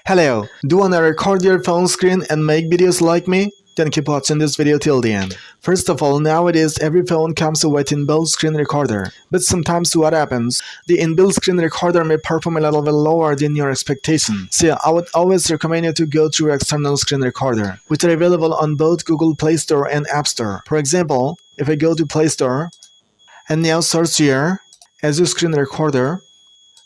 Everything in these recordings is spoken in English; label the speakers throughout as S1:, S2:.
S1: Hello, do you wanna record your phone screen and make videos like me? Then keep watching this video till the end. First of all, nowadays every phone comes with inbuilt screen recorder. But sometimes what happens, the inbuilt screen recorder may perform a little bit lower than your expectation. So I would always recommend you to go through external screen recorder, which are available on both Google Play Store and App Store. For example, if I go to Play Store and now search here as a screen recorder,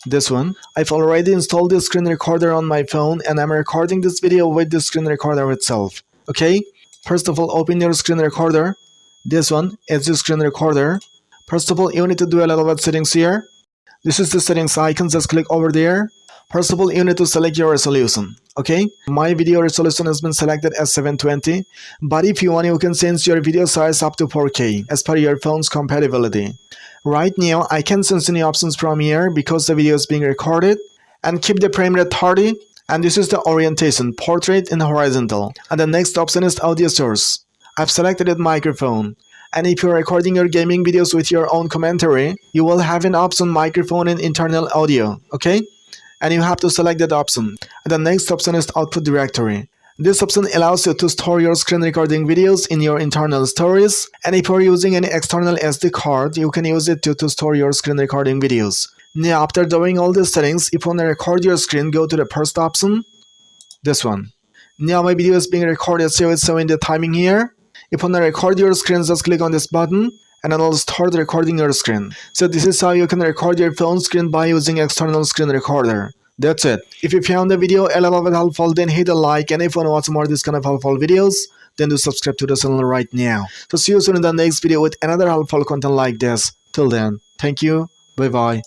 S1: this one. I've already installed this screen recorder on my phone and I'm recording this video with the screen recorder itself. Okay? First of all, open your screen recorder. This one is the screen recorder. First of all, you need to do a little bit settings here. This is the settings icon, just click over there. First of all, you need to select your resolution. Okay? My video resolution has been selected as 720. But if you want, you can change your video size up to 4K as per your phone's compatibility. Right now, I can sense any options from here because the video is being recorded. And keep the frame rate 30. And this is the orientation, portrait and horizontal. And the next option is audio source. I've selected it microphone. And if you're recording your gaming videos with your own commentary, you will have an option microphone and internal audio. Okay? And you have to select that option. And the next option is output directory. This option allows you to store your screen recording videos in your internal storage, and if you're using any external SD card, you can use it to store your screen recording videos. Now, after doing all these settings, if you want to record your screen, go to the first option, this one. Now my video is being recorded, so it's showing the timing here. If you want to record your screen, just click on this button, and it'll start recording your screen. So this is how you can record your phone screen by using external screen recorder. That's it. If you found the video a little bit helpful, then hit a like, and if you want to watch more of this kind of helpful videos, then do subscribe to the channel right now. So see you soon in the next video with another helpful content like this. Till then, thank you, bye bye.